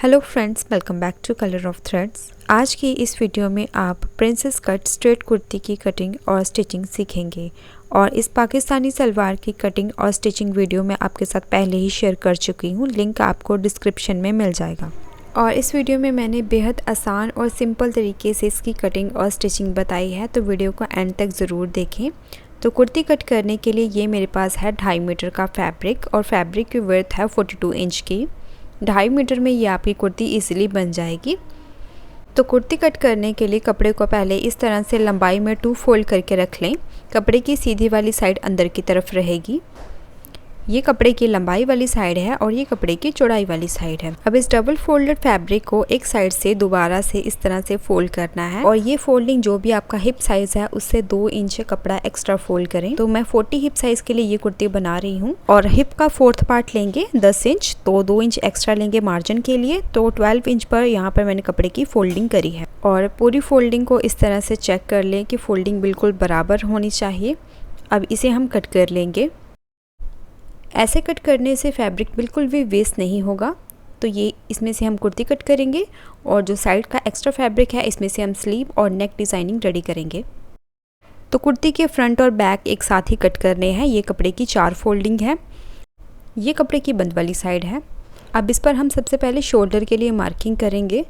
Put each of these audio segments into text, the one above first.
Hello friends, welcome back to Colour of Threads. आज की इस वीडियो में आप प्रिंसेस कट स्ट्रेट कुर्ती की कटिंग और स्टिचिंग सीखेंगे। और इस पाकिस्तानी सलवार की कटिंग और स्टिचिंग वीडियो मैं आपके साथ पहले ही शेयर कर चुकी हूँ, लिंक आपको डिस्क्रिप्शन में मिल जाएगा। और इस वीडियो में मैंने बेहद आसान और सिंपल तरीके से इसकी कटिंग और स्टिचिंग बताई है, तो वीडियो को एंड तक ज़रूर देखें। तो कुर्ती कट करने के लिए ये मेरे पास है 2.5 मीटर का फैब्रिक और फैब्रिक की विड्थ है 42 इंच की। 2.5 मीटर में ये आपकी कुर्ती इजीली बन जाएगी। तो कुर्ती कट करने के लिए कपड़े को पहले इस तरह से लंबाई में 2 फोल्ड करके रख लें। कपड़े की सीधी वाली साइड अंदर की तरफ रहेगी। ये कपड़े की लंबाई वाली साइड है और ये कपड़े की चौड़ाई वाली साइड है। अब इस डबल फोल्डेड फैब्रिक को एक साइड से दोबारा से इस तरह से फोल्ड करना है और ये फोल्डिंग जो भी आपका हिप साइज है उससे 2 इंच कपड़ा एक्स्ट्रा फोल्ड करें। तो मैं 40 हिप साइज के लिए ये कुर्ती बना रही हूँ और हिप का 4th पार्ट लेंगे 10 इंच, तो 2 इंच एक्स्ट्रा लेंगे मार्जिन के लिए। तो 12 इंच पर यहाँ पर मैंने कपड़े की फोल्डिंग करी है और पूरी फोल्डिंग को इस तरह से चेक कर लें कि फोल्डिंग बिल्कुल बराबर होनी चाहिए। अब इसे हम कट कर लेंगे। ऐसे कट करने से फैब्रिक बिल्कुल भी वेस्ट नहीं होगा। तो ये इसमें से हम कुर्ती कट करेंगे और जो साइड का एक्स्ट्रा फैब्रिक है इसमें से हम स्लीव और नेक डिज़ाइनिंग रेडी करेंगे। तो कुर्ती के फ्रंट और बैक एक साथ ही कट करने हैं। ये कपड़े की 4 फोल्डिंग है। ये कपड़े की बंद वाली साइड है। अब इस पर हम सबसे पहले शोल्डर के लिए मार्किंग करेंगे।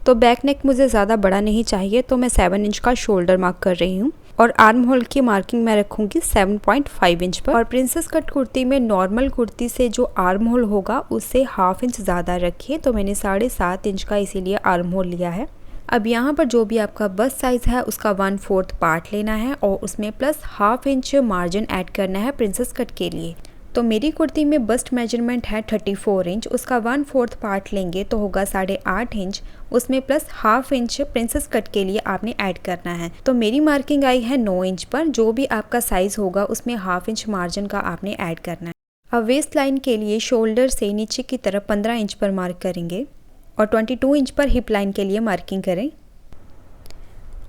तो बैक नेक मुझे ज़्यादा बड़ा नहीं चाहिए, तो मैं 7 इंच का शोल्डर मार्क कर रही हूँ और आर्म होल की मार्किंग मैं रखूँगी 7.5 इंच पर। और प्रिंसेस कट कुर्ती में नॉर्मल कुर्ती से जो आर्म होल होगा उससे 1/2 इंच ज़्यादा रखिए। तो मैंने 7.5 इंच का इसीलिए आर्म होल लिया है। अब यहाँ पर जो भी आपका बस्ट साइज़ है उसका 1/4 पार्ट लेना है और उसमें प्लस 1/2 इंच मार्जिन ऐड करना है प्रिंसेस कट के लिए। तो मेरी कुर्ती में बस्ट मेजरमेंट है 34 इंच, उसका 1/4 पार्ट लेंगे तो होगा 8.5 इंच, उसमें प्लस 1/2 इंच प्रिंसेस कट के लिए आपने ऐड करना है। तो मेरी मार्किंग आई है 9 इंच पर। जो भी आपका साइज़ होगा उसमें 1/2 इंच मार्जिन का आपने ऐड करना है। अब वेस्ट लाइन के लिए शोल्डर से नीचे की तरफ 15 इंच पर मार्क करेंगे और 22 इंच पर हिप लाइन के लिए मार्किंग करें।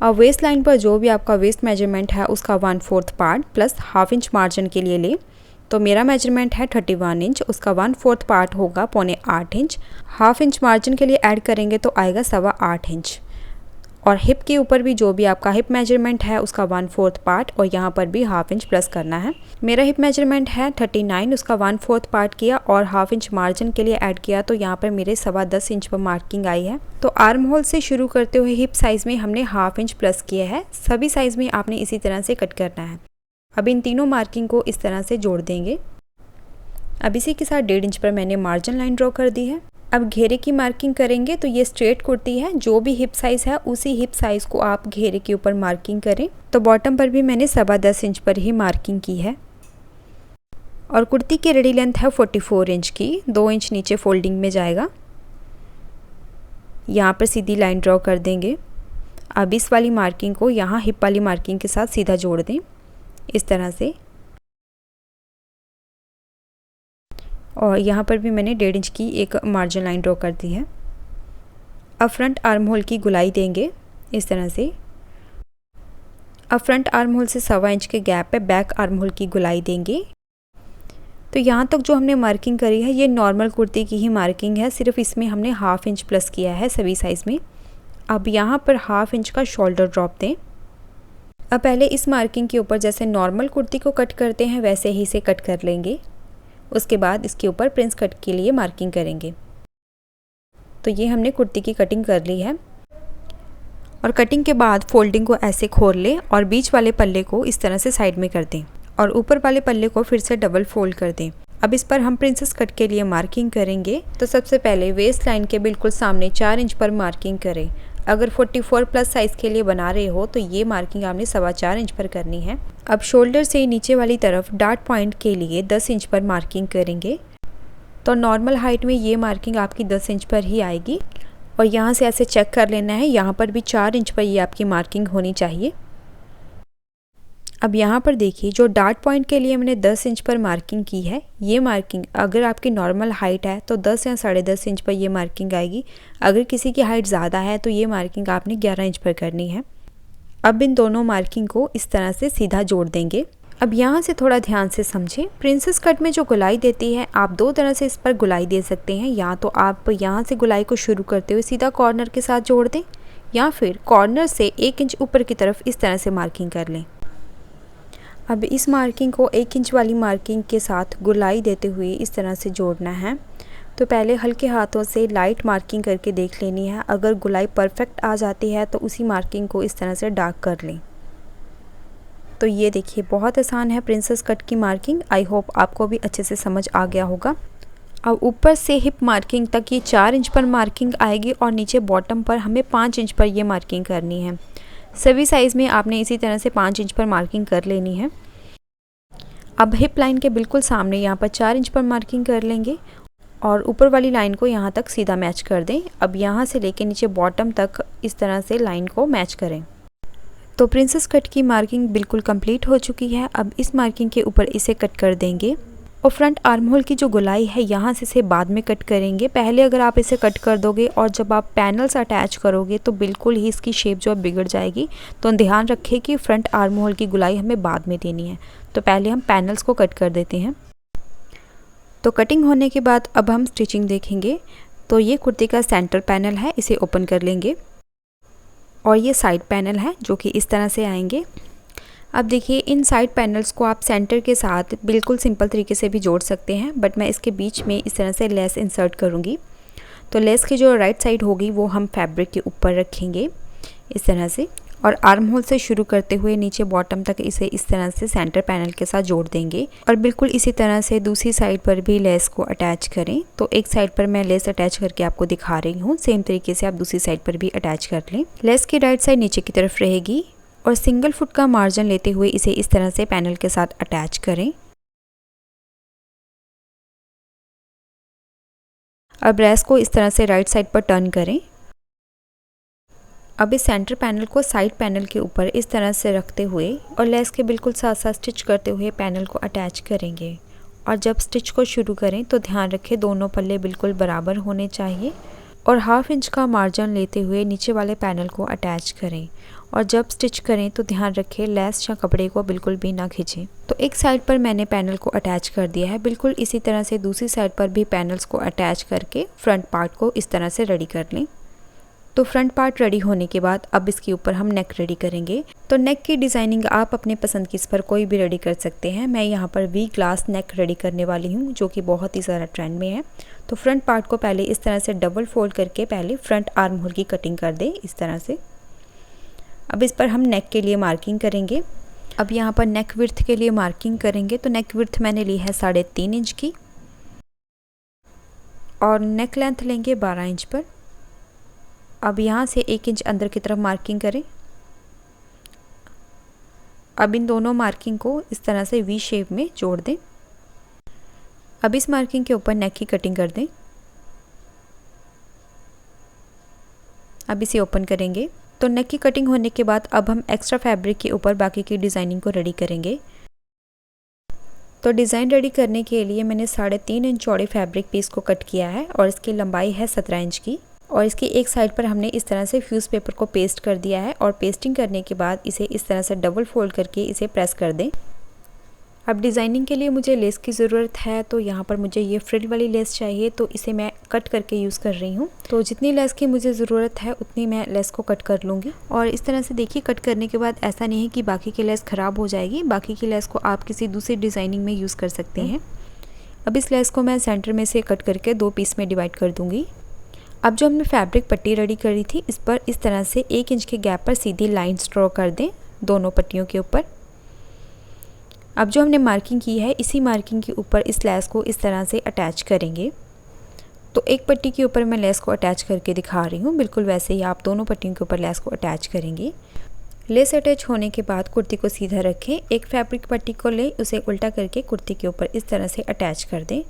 अब वेस्ट लाइन पर जो भी आपका वेस्ट मेजरमेंट है उसका 1/4 पार्ट प्लस 1/2 इंच मार्जिन के लिए लें। तो मेरा मेजरमेंट है 31 इंच, उसका 1/4 पार्ट होगा 7.25 इंच। 1/2 इंच मार्जिन के लिए ऐड करेंगे तो आएगा 8.25 इंच। और हिप के ऊपर भी जो भी आपका हिप मेजरमेंट है उसका 1/4 पार्ट और यहाँ पर भी 1/2 इंच प्लस करना है। मेरा हिप मेजरमेंट है 39, उसका 1/4 पार्ट किया और 1/2 इंच मार्जिन के लिए ऐड किया, तो यहाँ पर मेरे 10.25 इंच पर मार्किंग आई है। तो आर्म होल से शुरू करते हुए हिप साइज़ में हमने 1/2 इंच प्लस किया है। सभी साइज़ में आपने इसी तरह से कट करना है। अब इन तीनों मार्किंग को इस तरह से जोड़ देंगे। अब इसी के साथ 1.5 इंच पर मैंने मार्जिन लाइन ड्रॉ कर दी है। अब घेरे की मार्किंग करेंगे। तो ये स्ट्रेट कुर्ती है, जो भी हिप साइज़ है उसी हिप साइज़ को आप घेरे के ऊपर मार्किंग करें। तो बॉटम पर भी मैंने 10.25 इंच पर ही मार्किंग की है। और कुर्ती की रेडी लेंथ है 44 इंच की, 2 इंच नीचे फोल्डिंग में जाएगा। यहाँ पर सीधी लाइन ड्रॉ कर देंगे। अब इस वाली मार्किंग को यहाँ हिप वाली मार्किंग के साथ सीधा जोड़ दें इस तरह से। और यहाँ पर भी मैंने 1.5 इंच की एक मार्जिन लाइन ड्रॉ कर दी है। अब फ्रंट आर्म होल की गुलाई देंगे इस तरह से। अब फ्रंट आर्म होल से 1.25 इंच के गैप पे बैक आर्म होल की गुलाई देंगे। तो यहाँ तक जो हमने मार्किंग करी है ये नॉर्मल कुर्ती की ही मार्किंग है, सिर्फ इसमें हमने 1/2 इंच प्लस किया है सभी साइज़ में। अब यहाँ पर 1/2 इंच का शोल्डर ड्रॉप दें। अब पहले इस मार्किंग के ऊपर जैसे नॉर्मल कुर्ती को कट करते हैं वैसे ही इसे कट कर लेंगे। उसके बाद इसके ऊपर प्रिंस कट के लिए मार्किंग करेंगे। तो ये हमने कुर्ती की कटिंग कर ली है। और कटिंग के बाद फोल्डिंग को ऐसे खोल लें और बीच वाले पल्ले को इस तरह से साइड में कर दें और ऊपर वाले पल्ले को फिर से डबल फोल्ड कर दें। अब इस पर हम प्रिंसेस कट के लिए मार्किंग करेंगे। तो सबसे पहले वेस्ट लाइन के बिल्कुल सामने 4 इंच पर मार्किंग करें। अगर 44 प्लस साइज़ के लिए बना रहे हो तो ये मार्किंग आपने 4.25 इंच पर करनी है। अब शोल्डर से नीचे वाली तरफ डार्ट पॉइंट के लिए 10 इंच पर मार्किंग करेंगे। तो नॉर्मल हाइट में ये मार्किंग आपकी 10 इंच पर ही आएगी और यहाँ से ऐसे चेक कर लेना है। यहाँ पर भी 4 इंच पर ये आपकी मार्किंग होनी चाहिए। अब यहाँ पर देखिए जो डार्ट पॉइंट के लिए मैंने 10 इंच पर मार्किंग की है, ये मार्किंग अगर आपकी नॉर्मल हाइट है तो 10 या 10.5 इंच पर ये मार्किंग आएगी। अगर किसी की हाइट ज़्यादा है तो ये मार्किंग आपने 11 इंच पर करनी है। अब इन दोनों मार्किंग को इस तरह से सीधा जोड़ देंगे। अब यहाँ से थोड़ा ध्यान से समझें। प्रिंसेस कट में जो गुलाई देती है, आप दो तरह से इस पर गुलाई दे सकते हैं। या तो आप यहाँ से गुलाई को शुरू करते हुए सीधा कॉर्नर के साथ जोड़ दें, या फिर कॉर्नर से 1 इंच ऊपर की तरफ इस तरह से मार्किंग कर लें। अब इस मार्किंग को 1 इंच वाली मार्किंग के साथ गुलाई देते हुए इस तरह से जोड़ना है। तो पहले हल्के हाथों से लाइट मार्किंग करके देख लेनी है। अगर गुलाई परफेक्ट आ जाती है तो उसी मार्किंग को इस तरह से डार्क कर लें। तो ये देखिए, बहुत आसान है प्रिंसेस कट की मार्किंग। आई होप आपको भी अच्छे से समझ आ गया होगा। अब ऊपर से हिप मार्किंग तक ये 4 इंच पर मार्किंग आएगी और नीचे बॉटम पर हमें 5 इंच पर ये मार्किंग करनी है। सभी साइज़ में आपने इसी तरह से 5 इंच पर मार्किंग कर लेनी है। अब हिप लाइन के बिल्कुल सामने यहाँ पर 4 इंच पर मार्किंग कर लेंगे और ऊपर वाली लाइन को यहाँ तक सीधा मैच कर दें। अब यहाँ से लेके नीचे बॉटम तक इस तरह से लाइन को मैच करें। तो प्रिंसेस कट की मार्किंग बिल्कुल कंप्लीट हो चुकी है। अब इस मार्किंग के ऊपर इसे कट कर देंगे और फ्रंट आर्म होल की जो गुलाई है यहाँ से इसे बाद में कट करेंगे। पहले अगर आप इसे कट कर दोगे और जब आप पैनल्स अटैच करोगे तो बिल्कुल ही इसकी शेप जो है बिगड़ जाएगी। तो ध्यान रखें कि फ्रंट आर्म होल की गुलाई हमें बाद में देनी है। तो पहले हम पैनल्स को कट कर देते हैं। तो कटिंग होने के बाद अब हम स्टिचिंग देखेंगे। तो ये कुर्ती का सेंटर पैनल है, इसे ओपन कर लेंगे और ये साइड पैनल है जो कि इस तरह से आएंगे। अब देखिए, इन साइड पैनल्स को आप सेंटर के साथ बिल्कुल सिंपल तरीके से भी जोड़ सकते हैं, बट मैं इसके बीच में इस तरह से लेस इंसर्ट करूँगी। तो लेस की जो राइट साइड होगी वो हम फैब्रिक के ऊपर रखेंगे इस तरह से, और आर्म होल से शुरू करते हुए नीचे बॉटम तक इसे इस तरह से सेंटर पैनल के साथ जोड़ देंगे। और बिल्कुल इसी तरह से दूसरी साइड पर भी लेस को अटैच करें। तो एक साइड पर मैं लेस अटैच करके आपको दिखा रही हूँ, सेम तरीके से आप दूसरी साइड पर भी अटैच कर लें। लेस की राइट साइड नीचे की तरफ रहेगी और सिंगल फुट का मार्जिन लेते हुए इसे इस तरह से पैनल के साथ अटैच करें। अब लेस को इस तरह से राइट साइड पर टर्न करें। अब इस सेंटर पैनल को साइड पैनल के ऊपर इस तरह से रखते हुए और लेस के बिल्कुल साथ साथ स्टिच करते हुए पैनल को अटैच करेंगे। और जब स्टिच को शुरू करें तो ध्यान रखें दोनों पल्ले बिल्कुल बराबर होने चाहिए और 1/2 इंच का मार्जिन लेते हुए नीचे वाले पैनल को अटैच करें। और जब स्टिच करें तो ध्यान रखें लेस या कपड़े को बिल्कुल भी ना खींचें। तो एक साइड पर मैंने पैनल को अटैच कर दिया है। बिल्कुल इसी तरह से दूसरी साइड पर भी पैनल्स को अटैच करके फ्रंट पार्ट को इस तरह से रेडी कर लें। तो फ्रंट पार्ट रेडी होने के बाद अब इसके ऊपर हम नेक रेडी करेंगे। तो नेक की डिज़ाइनिंग आप अपने पसंद की इस पर कोई भी रेडी कर सकते हैं। मैं यहाँ पर वी ग्लास नेक रेडी करने वाली हूँ जो कि बहुत ही ज़्यादा ट्रेंड में है। तो फ्रंट पार्ट को पहले इस तरह से डबल फोल्ड करके पहले फ्रंट आर्म होल की कटिंग कर दें इस तरह से। अब इस पर हम नेक के लिए मार्किंग करेंगे। अब यहाँ पर नेक विड्थ के लिए मार्किंग करेंगे। तो नेक विड्थ मैंने ली है 3.5 इंच की और नेक लेंथ लेंगे 12 इंच पर। अब यहाँ से 1 इंच अंदर की तरफ मार्किंग करें। अब इन दोनों मार्किंग को इस तरह से वी शेप में जोड़ दें। अब इस मार्किंग के ऊपर नेक की कटिंग कर दें। अब इसे ओपन करेंगे। तो नेक की कटिंग होने के बाद अब हम एक्स्ट्रा फैब्रिक के ऊपर बाकी की डिज़ाइनिंग को रेडी करेंगे। तो डिज़ाइन रेडी करने के लिए मैंने 3.5 इंच चौड़े फैब्रिक पीस को कट किया है और इसकी लंबाई है 17 इंच की। और इसकी एक साइड पर हमने इस तरह से फ्यूज़ पेपर को पेस्ट कर दिया है और पेस्टिंग करने के बाद इसे इस तरह से डबल फोल्ड करके इसे प्रेस कर दें। अब डिज़ाइनिंग के लिए मुझे लेस की ज़रूरत है। तो यहाँ पर मुझे ये फ्रिल वाली लेस चाहिए, तो इसे मैं कट करके यूज़ कर रही हूँ। तो जितनी लेस की मुझे ज़रूरत है उतनी मैं लेस को कट कर लूँगी। और इस तरह से देखिए, कट करने के बाद ऐसा नहीं है कि बाकी की लेस ख़राब हो जाएगी। बाकी की लेस को आप किसी दूसरी डिज़ाइनिंग में यूज़ कर सकते हैं। अब इस लेस को मैं सेंटर में से कट करके 2 पीस में डिवाइड कर दूँगी। अब जो हमने फैब्रिक पट्टी रेडी करी थी इस पर इस तरह से 1 इंच के गैप पर सीधी लाइंस ड्रॉ कर दें दोनों पट्टियों के ऊपर। अब जो हमने मार्किंग की है इसी मार्किंग के ऊपर इस लेस को इस तरह से अटैच करेंगे। तो एक पट्टी के ऊपर मैं लेस को अटैच करके दिखा रही हूँ, बिल्कुल वैसे ही आप दोनों पट्टियों के ऊपर लेस को अटैच करेंगे। लेस अटैच होने के बाद कुर्ती को सीधा रखें। एक फैब्रिक पट्टी को लें, उसे उल्टा करके कुर्ती के ऊपर इस तरह से अटैच कर दें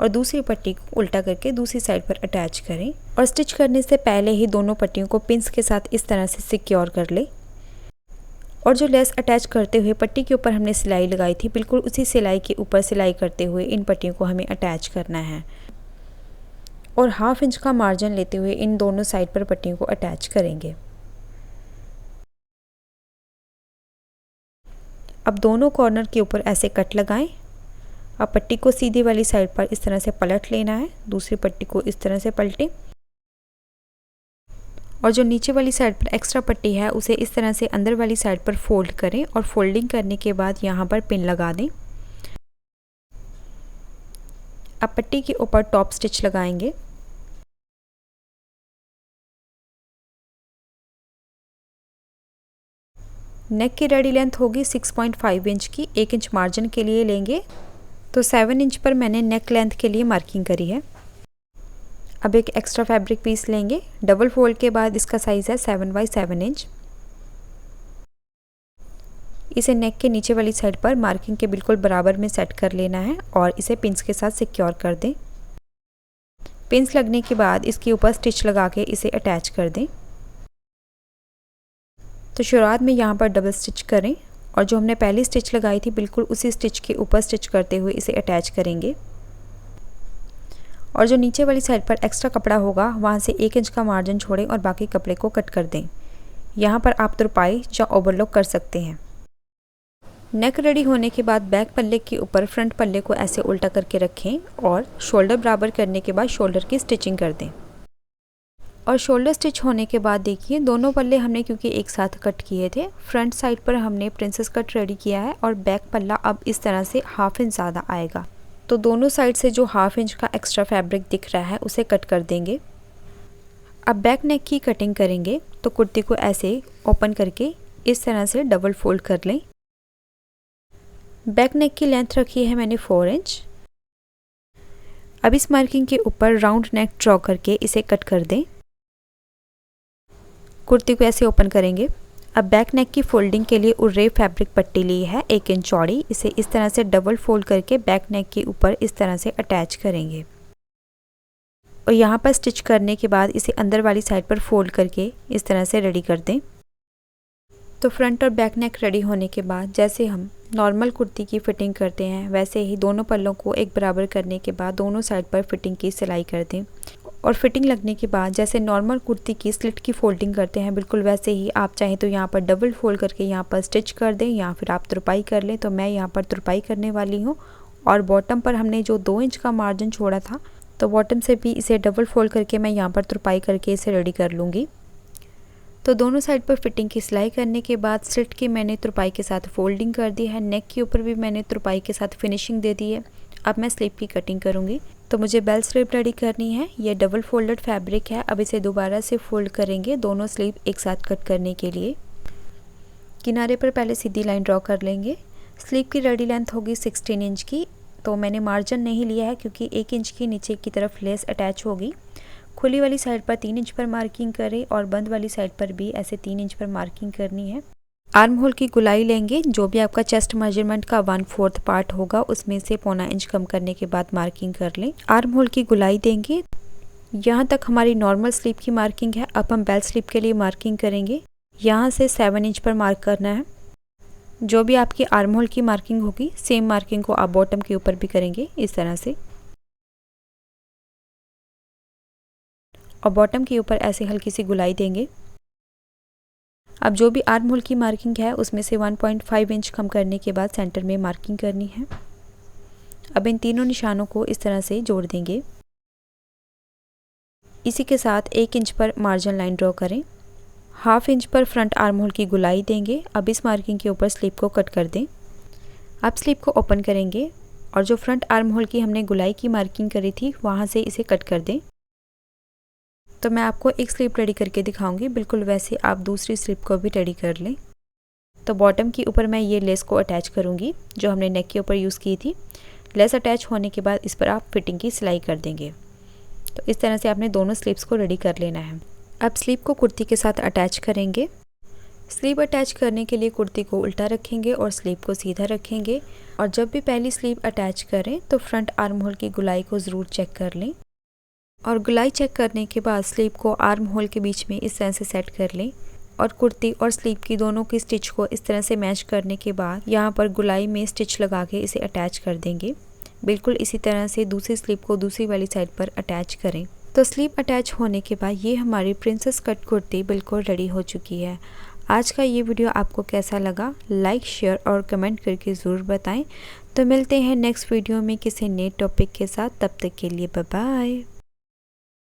और दूसरी पट्टी को उल्टा करके दूसरी साइड पर अटैच करें। और स्टिच करने से पहले ही दोनों पट्टियों को पिंस के साथ इस तरह से सिक्योर कर लें। और जो लेस अटैच करते हुए पट्टी के ऊपर हमने सिलाई लगाई थी, बिल्कुल उसी सिलाई के ऊपर सिलाई करते हुए इन पट्टियों को हमें अटैच करना है और 1/2 इंच का मार्जिन लेते हुए इन दोनों साइड पर पट्टियों को अटैच करेंगे। अब दोनों कॉर्नर के ऊपर ऐसे कट लगाएं। अब पट्टी को सीधी वाली साइड पर इस तरह से पलट लेना है, दूसरी पट्टी को इस तरह से पलटें और जो नीचे वाली साइड पर एक्स्ट्रा पट्टी है उसे इस तरह से अंदर वाली साइड पर फोल्ड करें और फोल्डिंग करने के बाद यहाँ पर पिन लगा दें। अब पट्टी के ऊपर टॉप स्टिच लगाएंगे। नेक की रेडी लेंथ होगी 6.5 इंच की, 1 इंच मार्जिन के लिए लेंगे, तो 7 इंच पर मैंने नेक लेंथ के लिए मार्किंग करी है। अब एक एक्स्ट्रा फैब्रिक पीस लेंगे, डबल फोल्ड के बाद इसका साइज़ है 7x7 इंच। इसे नेक के नीचे वाली साइड पर मार्किंग के बिल्कुल बराबर में सेट कर लेना है और इसे पिंस के साथ सिक्योर कर दें। पिंस लगने के बाद इसके ऊपर स्टिच लगा के इसे अटैच कर दें। तो शुरुआत में यहाँ पर डबल स्टिच करें और जो हमने पहली स्टिच लगाई थी बिल्कुल उसी स्टिच के ऊपर स्टिच करते हुए इसे अटैच करेंगे और जो नीचे वाली साइड पर एक्स्ट्रा कपड़ा होगा वहाँ से 1 इंच का मार्जिन छोड़ें और बाकी कपड़े को कट कर दें। यहाँ पर आप तुरपाई या ओवरलॉक कर सकते हैं। नेक रेडी होने के बाद बैक पल्ले के ऊपर फ्रंट पल्ले को ऐसे उल्टा करके रखें और शोल्डर बराबर करने के बाद शोल्डर की स्टिचिंग कर दें। और शोल्डर स्टिच होने के बाद देखिए दोनों पल्ले हमने क्योंकि एक साथ कट किए थे, फ्रंट साइड पर हमने प्रिंसेस कट रेडी किया है और बैक पल्ला अब इस तरह से 1/2 इंच ज़्यादा आएगा। तो दोनों साइड से जो 1/2 इंच का एक्स्ट्रा फैब्रिक दिख रहा है उसे कट कर देंगे। अब बैक नेक की कटिंग करेंगे, तो कुर्ती को ऐसे ओपन करके इस तरह से डबल फोल्ड कर लें। बैक नेक की लेंथ रखी है मैंने 4 इंच। अब इस मार्किंग के ऊपर राउंड नेक ड्रॉ करके इसे कट कर दें। कुर्ती को ऐसे ओपन करेंगे। अब बैक नेक की फोल्डिंग के लिए उर्रे फैब्रिक पट्टी ली है 1 इंच चौड़ी, इसे इस तरह से डबल फोल्ड करके बैक नेक के ऊपर इस तरह से अटैच करेंगे और यहाँ पर स्टिच करने के बाद इसे अंदर वाली साइड पर फोल्ड करके इस तरह से रेडी कर दें। तो फ्रंट और बैक नेक रेडी होने के बाद जैसे हम नॉर्मल कुर्ती की फिटिंग करते हैं वैसे ही दोनों पल्लों को एक बराबर करने के बाद दोनों साइड पर फिटिंग की सिलाई कर दें और फिटिंग लगने के बाद जैसे नॉर्मल कुर्ती की स्लिट की फोल्डिंग करते हैं बिल्कुल वैसे ही आप चाहें तो यहाँ पर डबल फोल्ड करके यहाँ पर स्टिच कर दें या फिर आप तुरपाई कर लें। तो मैं यहाँ पर तुरपाई करने वाली हूँ और बॉटम पर हमने जो 2 इंच का मार्जिन छोड़ा था तो बॉटम से भी इसे डबल फोल्ड करके मैं यहाँ पर तुरपाई करके इसे रेडी कर लूँगी। तो दोनों साइड पर फिटिंग की सिलाई करने के बाद स्लिट की मैंने तुरपाई के साथ फोल्डिंग कर दी है, नेक के ऊपर भी मैंने तुरपाई के साथ फिनिशिंग दे दी है। अब मैं स्लीव की कटिंग करूँगी। तो मुझे बेल स्लीव रेडी करनी है। ये डबल फोल्डेड फैब्रिक है। अब इसे दोबारा से फोल्ड करेंगे दोनों स्लीव एक साथ कट करने के लिए। किनारे पर पहले सीधी लाइन ड्रॉ कर लेंगे। स्लीव की रेडी लेंथ होगी 16 इंच की, तो मैंने मार्जिन नहीं लिया है क्योंकि 1 इंच की नीचे की तरफ लेस अटैच होगी। खुली वाली साइड पर 3 इंच पर मार्किंग करें और बंद वाली साइड पर भी ऐसे 3 इंच पर मार्किंग करनी है। आर्म होल की गुलाई लेंगे, जो भी आपका चेस्ट मेजरमेंट का 1/4 पार्ट होगा उसमें से 0.25 इंच कम करने के बाद मार्किंग कर लें। आर्म होल की गुलाई देंगे। यहाँ तक हमारी नॉर्मल स्लीव की मार्किंग है। अब हम बेल स्लीव के लिए मार्किंग करेंगे। यहाँ से 7 इंच पर मार्क करना है। जो भी आपकी आर्म होल की मार्किंग होगी सेम मार्किंग को आप बॉटम के ऊपर भी करेंगे इस तरह से और बॉटम के ऊपर ऐसे हल्की सी गुलाई देंगे। अब जो भी आर्म होल की मार्किंग है उसमें से 1.5 इंच कम करने के बाद सेंटर में मार्किंग करनी है। अब इन तीनों निशानों को इस तरह से जोड़ देंगे। इसी के साथ 1 इंच पर मार्जिन लाइन ड्रॉ करें। 1/2 इंच पर फ्रंट आर्म होल की गुलाई देंगे। अब इस मार्किंग के ऊपर स्लीव को कट कर दें। अब स्लीव को ओपन करेंगे और जो फ्रंट आर्म होल की हमने गुलाई की मार्किंग करी थी वहाँ से इसे कट कर दें। तो मैं आपको एक स्लीव रेडी करके दिखाऊंगी, बिल्कुल वैसे आप दूसरी स्लीव को भी रेडी कर लें। तो बॉटम के ऊपर मैं ये लेस को अटैच करूंगी जो हमने नेक के ऊपर यूज़ की थी। लेस अटैच होने के बाद इस पर आप फिटिंग की सिलाई कर देंगे। तो इस तरह से आपने दोनों स्लीव्स को रेडी कर लेना है। अब स्लीव को कुर्ती के साथ अटैच करेंगे। स्लीव अटैच करने के लिए कुर्ती को उल्टा रखेंगे और स्लीव को सीधा रखेंगे और जब भी पहली स्लीव अटैच करें तो फ्रंट आर्म होल की गुलाई को ज़रूर चेक कर लें और गुलाई चेक करने के बाद स्लीव को आर्म होल के बीच में इस तरह से सेट कर लें और कुर्ती और स्लीव की दोनों की स्टिच को इस तरह से मैच करने के बाद यहाँ पर गुलाई में स्टिच लगा के इसे अटैच कर देंगे। बिल्कुल इसी तरह से दूसरी स्लीव को दूसरी वाली साइड पर अटैच करें। तो स्लीव अटैच होने के बाद ये हमारी प्रिंसेस कट कुर्ती बिल्कुल रेडी हो चुकी है। आज का ये वीडियो आपको कैसा लगा, लाइक, शेयर और कमेंट करके ज़रूर बताएं। तो मिलते हैं नेक्स्ट वीडियो में किसी नए टॉपिक के साथ। तब तक के लिए बाय बाय।